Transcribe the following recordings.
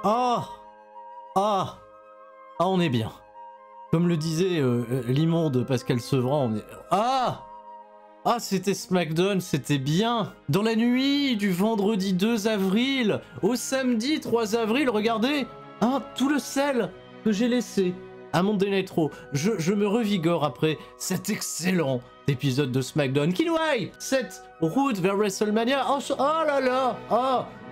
Ah, ah, ah, on est bien. Comme le disait l'immonde Pascal Sevran, on est... Ah, ah, c'était SmackDown, c'était bien. Dans la nuit du vendredi 2 avril au samedi 3 avril, regardez, hein, tout le sel que j'ai laissé à Monday Night Raw. Je me revigore après cet excellent épisode de SmackDown qui nous aille cette route vers WrestleMania. Oh, oh là là,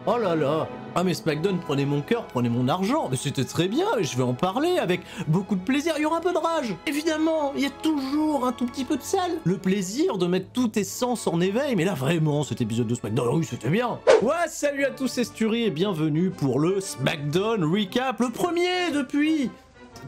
oh là là. Ah mais SmackDown prenez mon cœur, prenez mon argent, mais c'était très bien et je vais en parler avec beaucoup de plaisir. Il y aura un peu de rage, évidemment, il y a toujours un tout petit peu de sale. Le plaisir de mettre tout tes sens en éveil, mais là vraiment cet épisode de SmackDown, oui c'était bien. Ouais, salut à tous, c'est Sturi et bienvenue pour le SmackDown Recap, le premier depuis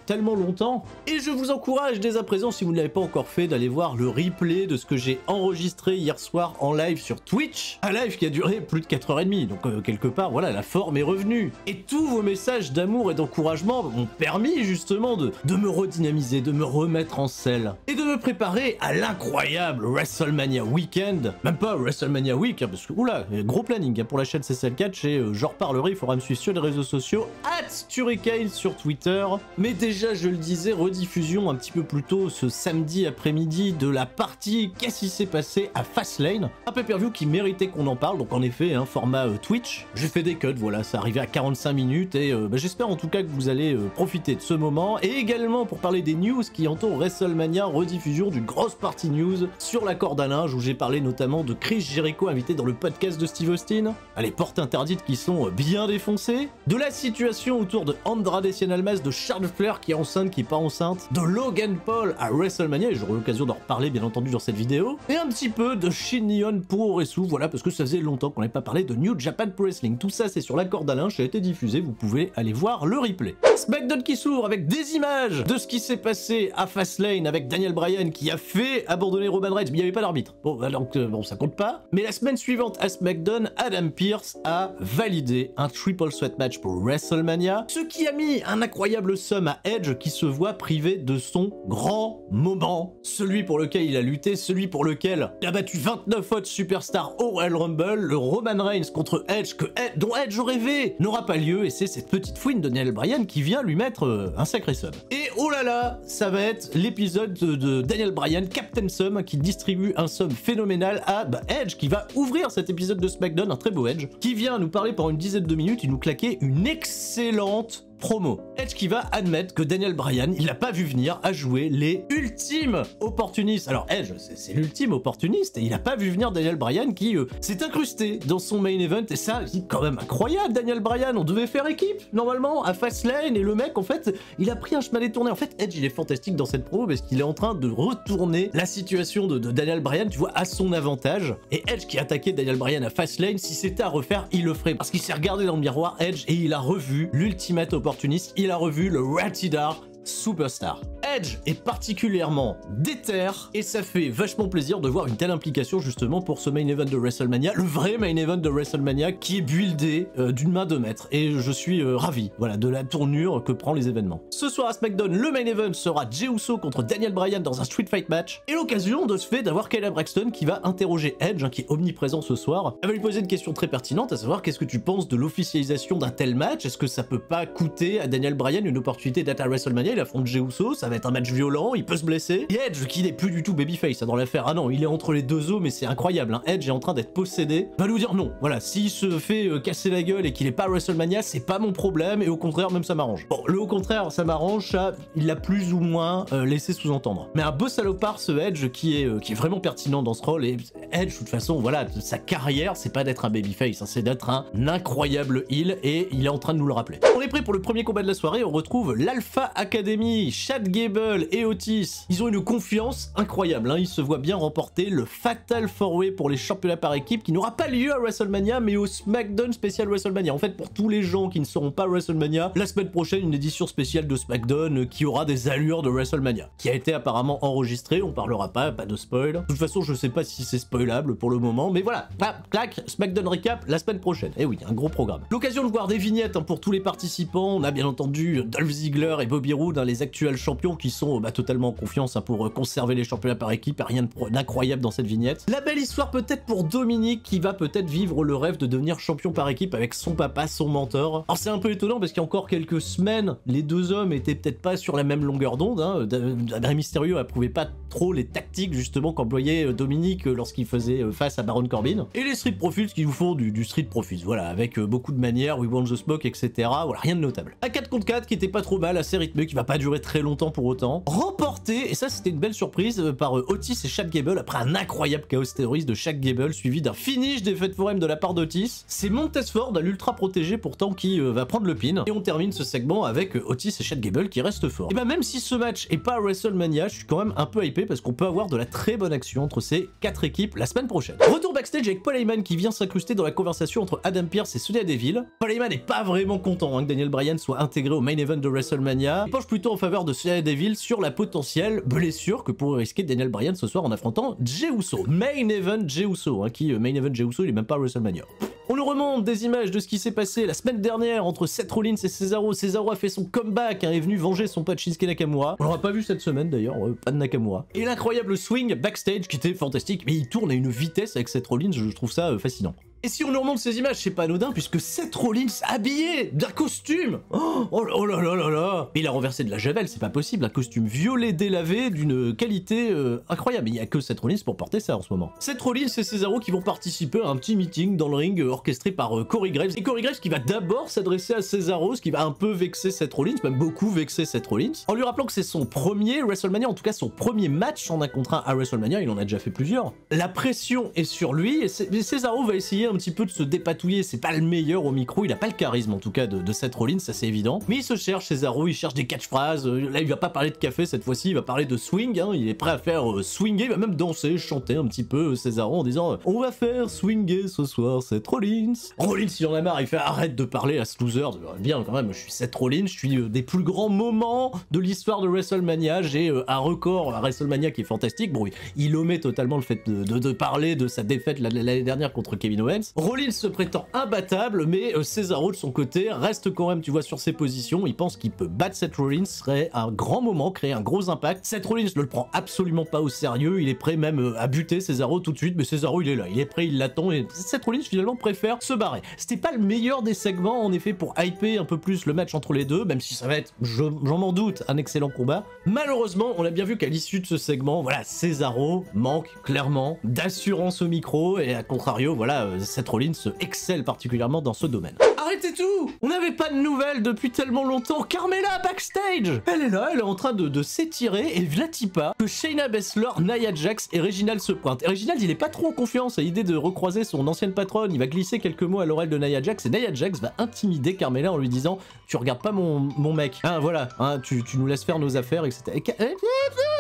tellement longtemps. Et je vous encourage dès à présent, si vous ne l'avez pas encore fait, d'aller voir le replay de ce que j'ai enregistré hier soir en live sur Twitch. Un live qui a duré plus de 4h30, donc quelque part, voilà, la forme est revenue. Et tous vos messages d'amour et d'encouragement m'ont permis justement de me redynamiser, de me remettre en selle. Et de me préparer à l'incroyable WrestleMania Weekend. Même pas WrestleMania Week, hein, parce que, oula, gros planning hein, pour la chaîne CCL4, et j'en reparlerai, il faudra me suivre sur les réseaux sociaux, @Turicane sur Twitter. Mais déjà, je le disais, rediffusion un petit peu plus tôt ce samedi après-midi de la partie Qu'est-ce qui s'est passé à Fastlane, un pay-per-view qui méritait qu'on en parle, donc en effet, un format Twitch. J'ai fait des cuts, voilà, ça arrivait à 45 minutes et j'espère en tout cas que vous allez profiter de ce moment. Et également pour parler des news qui entourent WrestleMania, rediffusion d'une grosse partie news sur la corde à linge où j'ai parlé notamment de Chris Jericho invité dans le podcast de Steve Austin, les portes interdites qui sont bien défoncées, de la situation autour de Andrade Cien Almas, de Charles Flair qui est enceinte, qui est pas enceinte, de Logan Paul à WrestleMania, et j'aurai l'occasion d'en reparler bien entendu dans cette vidéo, et un petit peu de Shin Nihon Puroresu, voilà, parce que ça faisait longtemps qu'on n'avait pas parlé de New Japan Pro Wrestling. Tout ça c'est sur la corde à linge, ça a été diffusé, vous pouvez aller voir le replay. SmackDown qui s'ouvre avec des images de ce qui s'est passé à Fastlane avec Daniel Bryan qui a fait abandonner Roman Reigns, mais il n'y avait pas d'arbitre. Bon, donc bon, ça compte pas. Mais la semaine suivante à SmackDown, Adam Pearce a validé un triple threat match pour WrestleMania, ce qui a mis un incroyable somme à Edge qui se voit privé de son grand moment. Celui pour lequel il a lutté, celui pour lequel il a battu 29 autres superstars au Royal Rumble, le Roman Reigns contre Edge, dont Edge rêvait, n'aura pas lieu, et c'est cette petite fouine de Daniel Bryan qui vient lui mettre un sacré sub. Et oh là là, ça va être l'épisode de Daniel Bryan, Captain Sum, qui distribue un sum phénoménal à Edge, qui va ouvrir cet épisode de SmackDown, un très beau Edge, qui vient nous parler pendant une dizaine de minutes, il nous claquait une excellente promo. Edge qui va admettre que Daniel Bryan, il l'a pas vu venir à jouer les ultimes opportunistes. Alors Edge, c'est l'ultime opportuniste et il a pas vu venir Daniel Bryan qui s'est incrusté dans son main event et ça, c'est quand même incroyable. Daniel Bryan, on devait faire équipe normalement à Fastlane et le mec en fait, il a pris un chemin détourné. En fait, Edge, il est fantastique dans cette promo parce qu'il est en train de retourner la situation de Daniel Bryan, tu vois, à son avantage. Et Edge qui attaquait Daniel Bryan à Fastlane, si c'était à refaire, il le ferait parce qu'il s'est regardé dans le miroir Edge et il a revu l'ultimate opportuniste. Il a revu le Ratidar Superstar. Edge est particulièrement déter et ça fait vachement plaisir de voir une telle implication justement pour ce main event de WrestleMania, le vrai main event de WrestleMania qui est buildé d'une main de maître et je suis ravi, voilà, de la tournure que prend les événements. Ce soir à SmackDown, le main event sera Jey Uso contre Daniel Bryan dans un Street Fight match et l'occasion de ce fait d'avoir Kayla Braxton qui va interroger Edge, hein, qui est omniprésent ce soir. Elle va lui poser une question très pertinente, à savoir qu'est-ce que tu penses de l'officialisation d'un tel match? Est-ce que ça peut pas coûter à Daniel Bryan une opportunité d'être à WrestleMania? Il affronte Jey Uso, ça va être un match violent, il peut se blesser. Et Edge, qui n'est plus du tout babyface dans l'affaire, ah non, il est entre les deux os, mais c'est incroyable, hein. Edge est en train d'être possédé, va lui dire non, voilà, s'il se fait casser la gueule et qu'il est pas à WrestleMania, c'est pas mon problème, et au contraire, même ça m'arrange. Bon, le au contraire, ça m'arrange, ça, il l'a plus ou moins laissé sous-entendre. Mais un beau salopard, ce Edge, qui est vraiment pertinent dans ce rôle, et Edge, de toute façon, voilà, sa carrière, c'est pas d'être un babyface, hein, c'est d'être un incroyable heel, et il est en train de nous le rappeler. On est prêt pour le premier combat de la soirée, on retrouve l'Alpha Academy, Chad Gable et Otis. Ils ont une confiance incroyable, hein. Ils se voient bien remporter le Fatal 4-Way pour les championnats par équipe qui n'aura pas lieu à WrestleMania mais au SmackDown spécial WrestleMania. En fait, pour tous les gens qui ne seront pas à WrestleMania, la semaine prochaine, une édition spéciale de SmackDown qui aura des allures de WrestleMania, qui a été apparemment enregistrée, on parlera pas de spoil. De toute façon, je sais pas si c'est spoilable pour le moment, mais voilà, clac, SmackDown Recap la semaine prochaine. Et oui, un gros programme. L'occasion de voir des vignettes, hein, pour tous les participants. On a bien entendu Dolph Ziggler et Bobby Roode Road, hein, les actuels champions qui sont totalement en confiance hein, pour conserver les championnats par équipe, rien d'incroyable dans cette vignette. La belle histoire peut-être pour Dominique qui va peut-être vivre le rêve de devenir champion par équipe avec son papa, son mentor. Alors c'est un peu étonnant parce qu'il y a encore quelques semaines, les deux hommes étaient peut-être pas sur la même longueur d'onde, hein. Rey Mysterio approuvait pas trop les tactiques justement qu'employait Dominique lorsqu'il faisait face à Baron Corbin. Et les Street Profits qui nous font du Street Profits, voilà, avec beaucoup de manières, We Want the Smoke, etc. Voilà, rien de notable. Un 4 contre 4 qui était pas trop mal, assez rythmé, qui va pas durer très longtemps pour autant. Remporté, et ça c'était une belle surprise, par Otis et Chad Gable après un incroyable chaos terroriste de Chad Gable suivi d'un finish des Fed Forum de la part d'Otis. C'est Montez Ford, l'ultra protégé pourtant, qui va prendre le pin. Et on termine ce segment avec Otis et Chad Gable qui restent forts. Et bah même si ce match est pas WrestleMania, je suis quand même un peu hypé parce qu'on peut avoir de la très bonne action entre ces 4 équipes la semaine prochaine. Retour backstage avec Paul Heyman qui vient s'incruster dans la conversation entre Adam Pearce et Sonya Deville. Paul Heyman n'est pas vraiment content hein, que Daniel Bryan soit intégré au main event de WrestleMania. Il penche plutôt en faveur de Sonya Deville sur la potentielle blessure que pourrait risquer Daniel Bryan ce soir en affrontant Jey Uso. Main event Jey Uso, hein, main event Jey Uso, il est même pas à WrestleMania. On nous remonte des images de ce qui s'est passé la semaine dernière entre Seth Rollins et Cesaro. Cesaro a fait son comeback, hein, est venu venger son pote Shinsuke Nakamura. On l'aura pas vu cette semaine d'ailleurs, pas de Nakamura. Et l'incroyable swing backstage qui était fantastique, mais il tourne à une vitesse avec Seth Rollins, je trouve ça fascinant. Et si on nous remonte ces images, c'est pas anodin puisque Seth Rollins habillé d'un costume. Oh là là là là. Mais il a renversé de la javel, c'est pas possible, un costume violet délavé d'une qualité incroyable. Il y a que Seth Rollins pour porter ça en ce moment. Seth Rollins et Cesaro qui vont participer à un petit meeting dans le ring orchestré par Corey Graves. Et Corey Graves qui va d'abord s'adresser à Cesaro, ce qui va un peu vexer Seth Rollins, même beaucoup vexer Seth Rollins, en lui rappelant que c'est son premier WrestleMania, en tout cas son premier match en 1 contre 1 à WrestleMania, il en a déjà fait plusieurs. La pression est sur lui et Cesaro va essayer un petit peu de se dépatouiller, c'est pas le meilleur au micro, il a pas le charisme en tout cas de Seth Rollins, ça c'est évident, mais il se cherche Cesaro, il cherche des catchphrases, là il va pas parler de café cette fois-ci, il va parler de swing, hein, il est prêt à faire swinger, il va même danser, chanter un petit peu Cesaro en disant on va faire swinger ce soir Seth Rollins. Rollins il en a marre, il fait arrête de parler à ce loser, bien quand même, je suis Seth Rollins, je suis des plus grands moments de l'histoire de WrestleMania, j'ai un record à WrestleMania qui est fantastique, bon il omet totalement le fait de parler de sa défaite l'année dernière contre Kevin Owens. Rollins se prétend imbattable, mais Cesaro de son côté reste quand même, tu vois, sur ses positions. Il pense qu'il peut battre Seth Rollins, serait un grand moment, créer un gros impact. Seth Rollins ne le prend absolument pas au sérieux, il est prêt même à buter Cesaro tout de suite, mais Cesaro il est là, il est prêt, il l'attend, et Seth Rollins finalement préfère se barrer. C'était pas le meilleur des segments, en effet, pour hyper un peu plus le match entre les deux, même si ça va être, j'en m'en doute, un excellent combat. Malheureusement, on a bien vu qu'à l'issue de ce segment, voilà, Cesaro manque clairement d'assurance au micro, et à contrario, voilà, Seth Rollins excelle particulièrement dans ce domaine. Arrêtez tout! On n'avait pas de nouvelles depuis tellement longtemps. Carmella backstage! Elle est là, elle est en train de s'étirer et Vlatipa que Shayna Baszler, Nia Jax et Reginald se pointent. Et Reginald il est pas trop en confiance à l'idée de recroiser son ancienne patronne, il va glisser quelques mots à l'oreille de Nia Jax et Nia Jax va intimider Carmella en lui disant tu regardes pas mon mec, hein voilà, hein, tu nous laisses faire nos affaires, etc. Et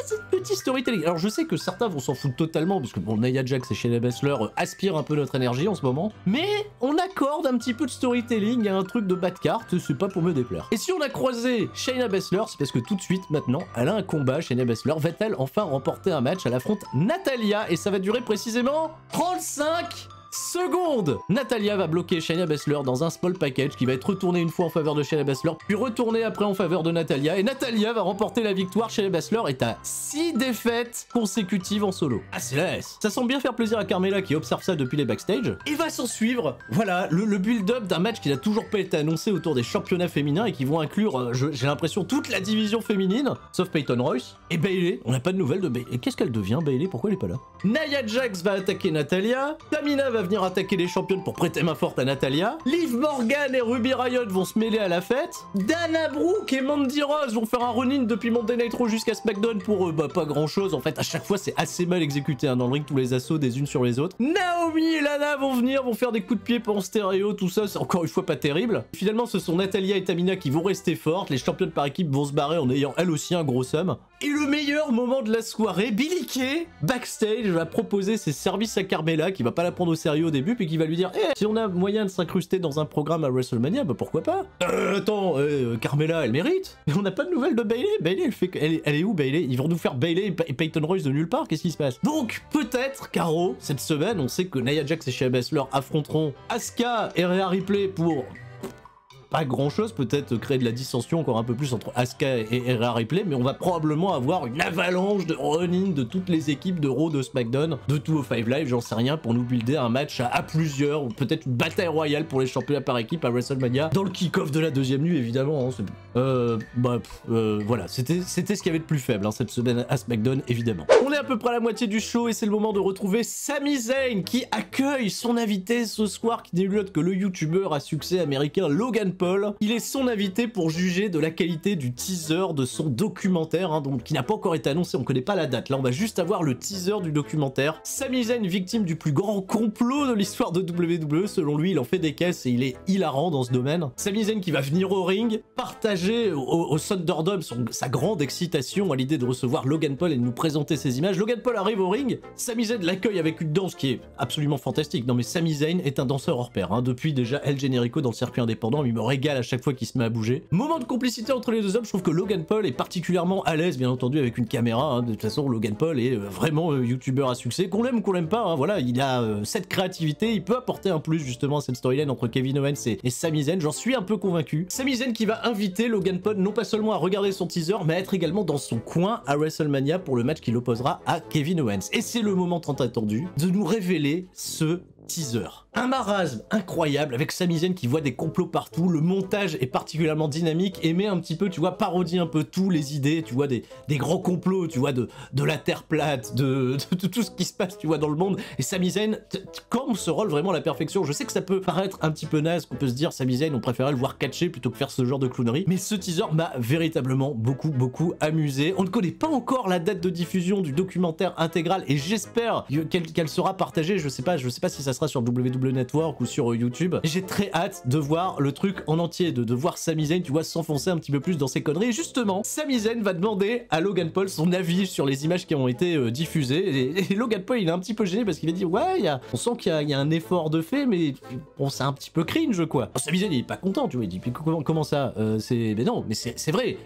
c'est petit storytelling. Alors je sais que certains vont s'en foutre totalement parce que bon, Nia Jax et Shayna Baszler aspirent un peu notre énergie en ce moment, mais on accorde un petit peu de storytelling à un truc de bas de carte, c'est pas pour me déplaire. Et si on a croisé Shayna Baszler, c'est parce que tout de suite maintenant, elle a un combat. Shayna Baszler va-t-elle enfin remporter un match? Elle affronte Natalya et ça va durer précisément 35 secondes. Natalya va bloquer Shayna Baszler dans un small package qui va être retourné une fois en faveur de Shayna Baszler, puis retourné après en faveur de Natalya, et Natalya va remporter la victoire. Shayna Baszler est à 6 défaites consécutives en solo. Ah c'est la S. Ça semble bien faire plaisir à Carmella qui observe ça depuis les backstage. Et va s'en suivre, voilà, le build-up d'un match qui n'a toujours pas été annoncé autour des championnats féminins et qui vont inclure, j'ai l'impression, toute la division féminine, sauf Peyton Royce. Et Bayley, on n'a pas de nouvelles de Bayley. Et qu'est-ce qu'elle devient Bayley? Pourquoi elle est pas là? Nia Jax va attaquer Natalya, Tamina va venir attaquer les championnes pour prêter main forte à Natalya, Liv Morgan et Ruby Riott vont se mêler à la fête, Dana Brooke et Mandy Rose vont faire un run-in depuis Monday Night Raw jusqu'à SmackDown pour pas grand chose. En fait, à chaque fois, c'est assez mal exécuté hein, dans le ring, tous les assauts des unes sur les autres. Naomi et Lana vont venir, vont faire des coups de pied en stéréo, tout ça, c'est encore une fois pas terrible. Finalement, ce sont Natalya et Tamina qui vont rester fortes, les championnes par équipe vont se barrer en ayant elles aussi un gros somme. Et le meilleur moment de la soirée, Billie Kay, backstage, va proposer ses services à Carmella, qui va pas la prendre au sérieux au début, puis qui va lui dire si on a moyen de s'incruster dans un programme à WrestleMania, bah pourquoi pas. Attends, Carmella, elle mérite. Mais on n'a pas de nouvelles de Bayley. Bayley, elle est où Bayley? Ils vont nous faire Bayley et Peyton Royce de nulle part, qu'est-ce qui se passe? Donc, peut-être, Caro, cette semaine, on sait que Nia Jax et Shayna Baszler affronteront Asuka et Rhea Ripley pour pas grand chose, peut-être créer de la dissension encore un peu plus entre Asuka et Rhea Ripley, mais on va probablement avoir une avalanche de run-in de toutes les équipes de Raw, de SmackDown, de 205 Live, j'en sais rien, pour nous builder un match à plusieurs, ou peut-être une bataille royale pour les championnats par équipe à WrestleMania, dans le kick-off de la deuxième nuit évidemment. Voilà, c'était ce qu'il y avait de plus faible cette semaine à SmackDown évidemment. On est à peu près à la moitié du show et c'est le moment de retrouver Sami Zayn qui accueille son invité ce soir, qui n'est nul autre que le youtubeur à succès américain Logan Paul. Il est son invité pour juger de la qualité du teaser de son documentaire, donc qui n'a pas encore été annoncé, on connaît pas la date. Là on va juste avoir le teaser du documentaire. Sami Zayn, victime du plus grand complot de l'histoire de WWE, selon lui il en fait des caisses et il est hilarant dans ce domaine. Sami Zayn qui va venir au ring, partager au Thunderdome sa grande excitation à l'idée de recevoir Logan Paul et de nous présenter ses images. Logan Paul arrive au ring, Sami Zayn l'accueille avec une danse qui est absolument fantastique. Non mais Sami Zayn est un danseur hors pair, depuis déjà El Generico dans le circuit indépendant, il me régale à chaque fois qu'il se met à bouger. Moment de complicité entre les deux hommes, je trouve que Logan Paul est particulièrement à l'aise bien entendu avec une caméra, de toute façon Logan Paul est vraiment youtubeur à succès, qu'on l'aime ou qu'on l'aime pas, voilà, il a cette créativité, il peut apporter un plus justement à cette storyline entre Kevin Owens et Sami Zayn, j'en suis un peu convaincu. Sami Zayn qui va inviter Logan Paul non pas seulement à regarder son teaser, mais à être également dans son coin à WrestleMania pour le match qu'il opposera à Kevin Owens. Et c'est le moment tant attendu de nous révéler ce teaser. Un marasme incroyable avec Sami Zayn qui voit des complots partout, le montage est particulièrement dynamique et met un petit peu, tu vois, parodie un peu tous les idées, tu vois, des grands complots, tu vois, de la Terre plate, de tout ce qui se passe, tu vois, dans le monde. Et Sami Zayn campe ce rôle vraiment à la perfection. Je sais que ça peut paraître un petit peu naze, qu'on peut se dire Sami Zayn, on préférait le voir catcher plutôt que faire ce genre de clownerie, mais ce teaser m'a véritablement beaucoup amusé. On ne connaît pas encore la date de diffusion du documentaire intégral et j'espère qu'elle sera partagée, je sais pas si ça sera sur WWE Network ou sur YouTube. J'ai très hâte de voir le truc en entier, de voir Sami Zayn, tu vois, s'enfoncer un petit peu plus dans ses conneries. Et justement, Sami Zayn va demander à Logan Paul son avis sur les images qui ont été diffusées. Et Logan Paul, il est un petit peu gêné parce qu'il va dire ouais, on sent qu'il y a un effort de fait, mais bon, c'est un petit peu cringe quoi. Sami Zayn, il est pas content, tu vois, il dit puis comment ça mais non, mais c'est vrai,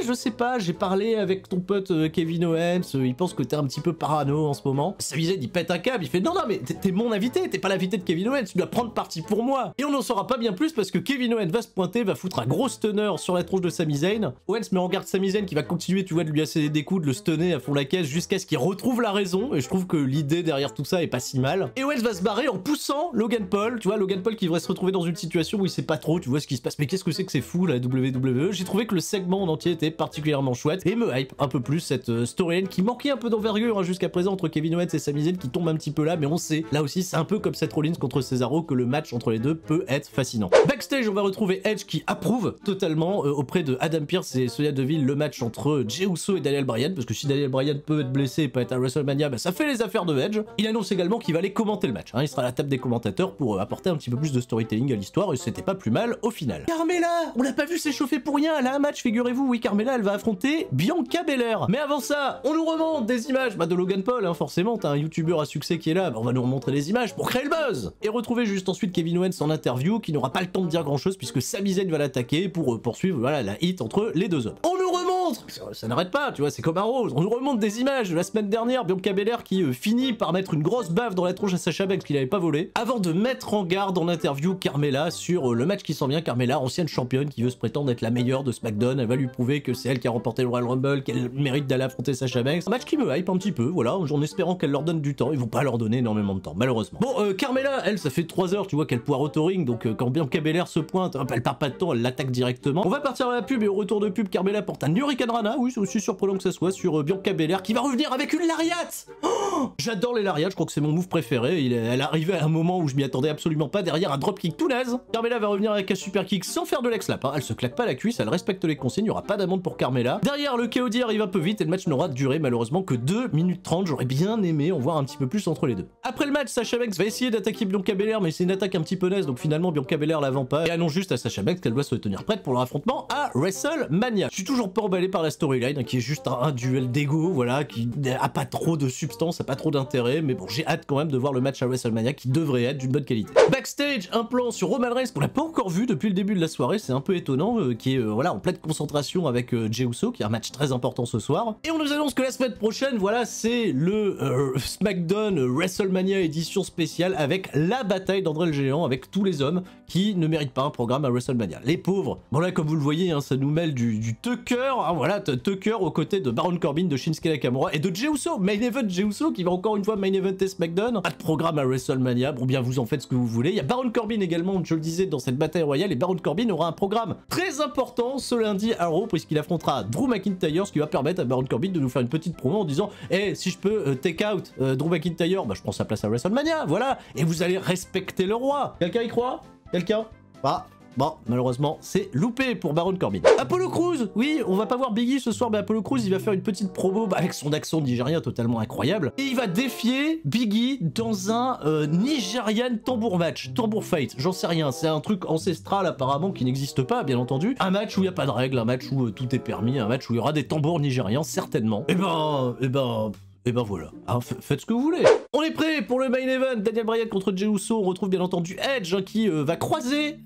je sais pas, j'ai parlé avec ton pote Kevin Owens, il pense que t'es un petit peu parano en ce moment. Sami Zayn, il pète un câble, il fait non mais t'es mon invité, t'es pas l'invité de Kevin Owens, tu dois prendre parti pour moi. Et on n'en saura pas bien plus parce que Kevin Owens va se pointer, va foutre un gros stunner sur la tronche de Sami Zayn. Owens met en garde Sami Zayn qui va continuer, tu vois, de lui asséner des coups, de le stunner à fond la caisse jusqu'à ce qu'il retrouve la raison. Et je trouve que l'idée derrière tout ça est pas si mal. Et Owens va se barrer en poussant Logan Paul, tu vois, Logan Paul qui devrait se retrouver dans une situation où il sait pas trop, tu vois, ce qui se passe. Mais qu'est-ce que c'est fou la WWE. J'ai trouvé que le segment en entier était particulièrement chouette et me hype un peu plus cette storyline qui manquait un peu d'envergure jusqu'à présent entre Kevin Owens et Sami Zayn qui tombe un petit peu là, mais on sait, là aussi c'est un peu comme Seth Rollins contre Cesaro que le match entre les deux peut être fascinant. Backstage, on va retrouver Edge qui approuve totalement auprès de Adam Pearce et Sonya Deville le match entre Jey Uso et Daniel Bryan, parce que si Daniel Bryan peut être blessé et pas être à WrestleMania, bah ça fait les affaires de Edge. Il annonce également qu'il va aller commenter le match, il sera à la table des commentateurs pour apporter un petit peu plus de storytelling à l'histoire et c'était pas plus mal au final. Carmella, on l'a pas vu s'échauffer pour rien, elle a un match, figurez-vous, oui, Carmella elle va affronter Bianca Belair. Mais avant ça, on nous remonte des images de Logan Paul, forcément, t'as un youtubeur à succès qui est là, on va nous remontrer des images pour créer le buzz. Et retrouver juste ensuite Kevin Owens en interview, qui n'aura pas le temps de dire grand chose puisque Sami Zayn va l'attaquer pour poursuivre, voilà, la hit entre les deux hommes. On nous remonte, ça n'arrête pas, tu vois, c'est comme un rose, on nous remonte des images de la semaine dernière, Bianca Belair qui finit par mettre une grosse baffe dans la tronche à Sasha Banks qu'il avait pas volé, avant de mettre en garde en interview Carmella sur le match qui s'en vient. Carmella, ancienne championne qui veut se prétendre être la meilleure de SmackDown, elle va lui prouver que c'est elle qui a remporté le Royal Rumble, qu'elle mérite d'aller affronter Sasha Banks. Un match qui me hype un petit peu, voilà, en espérant qu'elle leur donne du temps. Ils vont pas leur donner énormément de temps, malheureusement. Bon, Carmella, elle, ça fait 3 heures, tu vois, qu'elle poireaute au ring, donc quand Bianca Belair se pointe, elle perd pas de temps, elle l'attaque directement. On va partir à la pub et au retour de pub, Carmella porte un Hurricane Rana, oui, c'est aussi surprenant que ça soit, sur Bianca Belair, qui va revenir avec une lariat. Oh, j'adore les lariats, je crois que c'est mon move préféré. Elle arrivait à un moment où je m'y attendais absolument pas, derrière un dropkick tout naze. Carmella va revenir avec un super kick sans faire de leg slap, elle se claque pas la cuisse, elle respecte les consignes, il y aura pas d'amende pour Carmella. Derrière, le KOD arrive un peu vite et le match n'aura duré malheureusement que 2 minutes 30, j'aurais bien aimé en voir un petit peu plus entre les deux. Après le match, Sasha Banks va essayer d'attaquer Bianca Belair, mais c'est une attaque un petit peu naze, donc finalement Bianca Belair la vend pas et annonce juste à Sasha Banks qu'elle doit se tenir prête pour leur affrontement à WrestleMania. Je suis toujours pas emballé emballé par la storyline, hein, qui est juste un duel d'ego, voilà, qui a pas trop de substance, a pas trop d'intérêt, mais bon, j'ai hâte quand même de voir le match à WrestleMania qui devrait être d'une bonne qualité. Backstage, un plan sur Roman Reigns qu'on n'a pas encore vu depuis le début de la soirée, c'est un peu étonnant, qui est voilà, en pleine concentration avec Jey Uso, qui a un match très important ce soir. Et on nous annonce que la semaine prochaine, voilà, c'est le SmackDown WrestleMania édition spéciale avec la bataille d'André le Géant avec tous les hommes qui ne méritent pas un programme à WrestleMania. Les pauvres. Bon là, comme vous le voyez, hein, ça nous mêle du Tucker, hein, voilà, Tucker aux côtés de Baron Corbin, de Shinsuke Nakamura et de Jey Uso, main event Jey Uso qui va encore une fois main event et SmackDown. Pas de programme à WrestleMania, bon bien vous en faites ce que vous voulez. Il y a Baron Corbin également, je le disais, dans cette bataille royale, et Baron Corbin aura un programme très important ce lundi à Raw puisqu'il affrontera Drew McIntyre, ce qui va permettre à Baron Corbin de nous faire une petite promo en disant hey, si je peux take out Drew McIntyre, bah je prends sa place à WrestleMania, voilà, et vous allez respecter le roi. Quelqu'un y croit? Quelqu'un? Ah, bon, malheureusement, c'est loupé pour Baron Corbin. Apollo Crews, oui, on va pas voir Biggie ce soir, mais Apollo Crews, il va faire une petite promo avec son accent nigérien totalement incroyable. Et il va défier Biggie dans un Nigerian tambour match, tambour fight, j'en sais rien. C'est un truc ancestral apparemment qui n'existe pas, bien entendu. Un match où il n'y a pas de règles, un match où tout est permis, un match où il y aura des tambours nigérians, certainement. Et ben voilà, hein, faites ce que vous voulez. On est prêt pour le main event, Daniel Bryan contre Jey Uso. On retrouve bien entendu Edge, hein, qui va croiser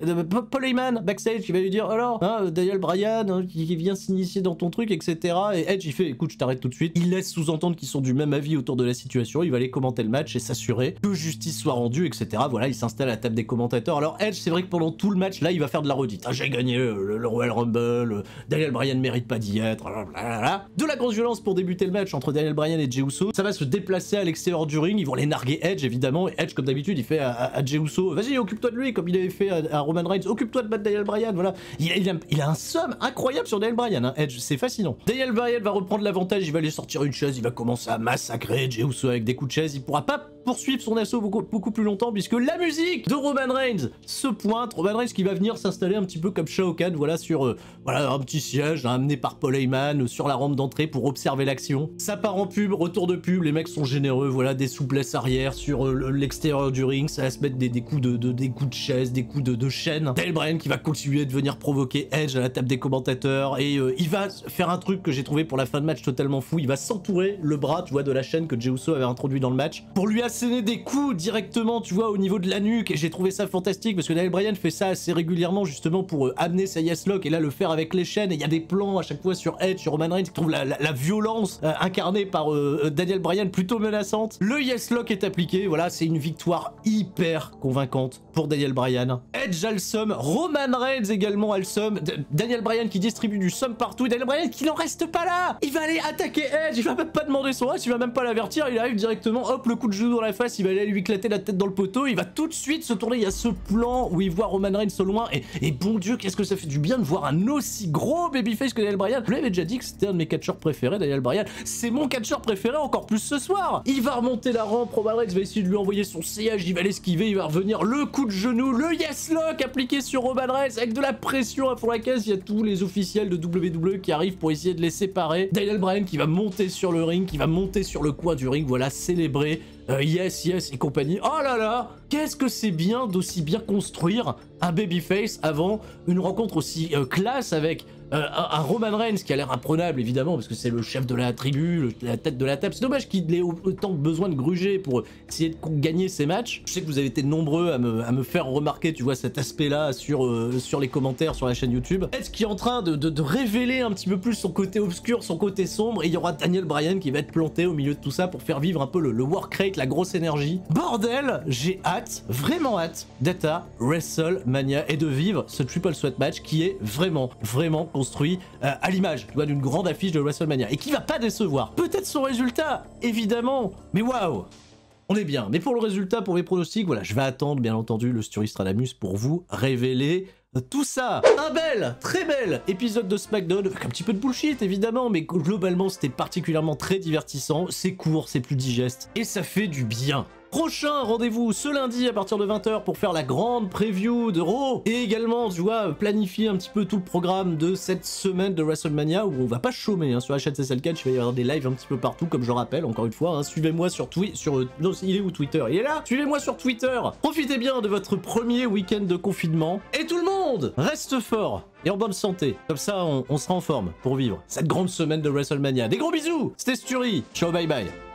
Paul Heyman backstage, qui va lui dire alors, hein, Daniel Bryan, hein, qui vient s'initier dans ton truc, etc. Et Edge il fait écoute, je t'arrête tout de suite. Il laisse sous-entendre qu'ils sont du même avis autour de la situation. Il va aller commenter le match et s'assurer que justice soit rendue, etc. Voilà, il s'installe à la table des commentateurs. Alors Edge, c'est vrai que pendant tout le match, là, il va faire de la redite. Ah, j'ai gagné le Royal Rumble, Daniel Bryan mérite pas d'y être, blablabla. De la grosse violence pour débuter le match entre Daniel Bryan et Jey Uso. Ça va se déplacer à l'extérieur du ring, ils vont les narguer Edge évidemment, et Edge comme d'habitude il fait à Jey Uso, vas-y occupe-toi de lui comme il avait fait à Roman Reigns, occupe-toi de battre Daniel Bryan, voilà. Il a un somme incroyable sur Daniel Bryan, hein, Edge, c'est fascinant. Daniel Bryan va reprendre l'avantage, il va aller sortir une chaise, il va commencer à massacrer Jey Uso avec des coups de chaise, il pourra pas poursuivre son assaut beaucoup plus longtemps puisque la musique de Roman Reigns se pointe, Roman Reigns qui va venir s'installer un petit peu comme Shao Kahn, voilà, sur voilà, un petit siège amené par Paul Heyman sur la rampe d'entrée pour observer l'action. Ça part en pub, retour de pub, les mecs sont généreux, voilà, des souplesses arrière sur l'extérieur du ring, ça va se mettre des coups de chaise, des coups de chaîne. Daniel Bryan qui va continuer de venir provoquer Edge à la table des commentateurs et il va faire un truc que j'ai trouvé pour la fin de match totalement fou, il va s'entourer le bras, tu vois, de la chaîne que Jey Uso avait introduit dans le match pour lui asséner des coups directement, tu vois, au niveau de la nuque, et j'ai trouvé ça fantastique parce que Daniel Bryan fait ça assez régulièrement justement pour amener sa yes lock et là le faire avec les chaînes, et il y a des plans à chaque fois sur Edge, sur Roman Reigns qui trouve la violence incarnée par Daniel Bryan plutôt menaçante. Le yes lock est appliqué, voilà, c'est une victoire hyper convaincante pour Daniel Bryan. Edge a le somme, Roman Reigns également a le somme, Daniel Bryan qui distribue du somme partout, et Daniel Bryan qui n'en reste pas là, il va aller attaquer Edge, il va même pas demander son reste, il va même pas l'avertir, il arrive directement, hop, le coup de genou dans la face, il va aller lui éclater la tête dans le poteau, il va tout de suite se tourner, il y a ce plan où il voit Roman Reigns au loin, et bon Dieu, qu'est-ce que ça fait du bien de voir un aussi gros babyface que Daniel Bryan. Je lui avais déjà dit que c'était un de mes catcheurs préférés, Daniel Bryan, c'est mon catcheur préféré encore plus ce soir. Il va remonter la rampe, Roman Reigns va essayer de lui envoyer son siège, il va l'esquiver, il va revenir, le coup de genou, le yes lock appliqué sur Roman Reigns avec de la pression à fond la caisse, il y a tous les officiels de WWE qui arrivent pour essayer de les séparer. Daniel Bryan qui va monter sur le ring, qui va monter sur le coin du ring, voilà, célébrer yes et compagnie. Oh là là, qu'est-ce que c'est bien d'aussi bien construire un babyface avant une rencontre aussi classe avec un Roman Reigns qui a l'air imprenable évidemment parce que c'est le chef de la tribu, la tête de la table. C'est dommage qu'il ait autant besoin de gruger pour essayer de gagner ses matchs. Je sais que vous avez été nombreux à me faire remarquer, tu vois, cet aspect-là sur les commentaires sur la chaîne YouTube. Est-ce qu'il est en train de révéler un petit peu plus son côté obscur, son côté sombre, et il y aura Daniel Bryan qui va être planté au milieu de tout ça pour faire vivre un peu le work rate, la grosse énergie. Bordel, j'ai hâte, vraiment hâte d'être à WrestleMania et de vivre ce triple sweat match qui est vraiment construit à l'image, tu vois, d'une grande affiche de WrestleMania et qui va pas décevoir. Peut-être son résultat, évidemment, mais waouh, on est bien. Mais pour le résultat, pour mes pronostics, voilà, je vais attendre bien entendu le Sturistradamus pour vous révéler tout ça. Un très bel épisode de SmackDown, avec un petit peu de bullshit évidemment, mais globalement c'était particulièrement très divertissant, c'est court, c'est plus digeste, et ça fait du bien. Prochain rendez-vous ce lundi à partir de 20h pour faire la grande preview de Raw. Et également, tu vois, planifier un petit peu tout le programme de cette semaine de WrestleMania où on va pas chômer hein, sur la chaîne CSL4. Il va y avoir des lives un petit peu partout, comme je le rappelle, encore une fois. Hein, suivez-moi sur non, il est où Twitter? Il est là. Suivez-moi sur Twitter. Profitez bien de votre premier week-end de confinement. Et tout le monde reste fort et en bonne santé. Comme ça, on sera en forme pour vivre cette grande semaine de WrestleMania. Des gros bisous. C'était Sturi. Ciao, bye bye.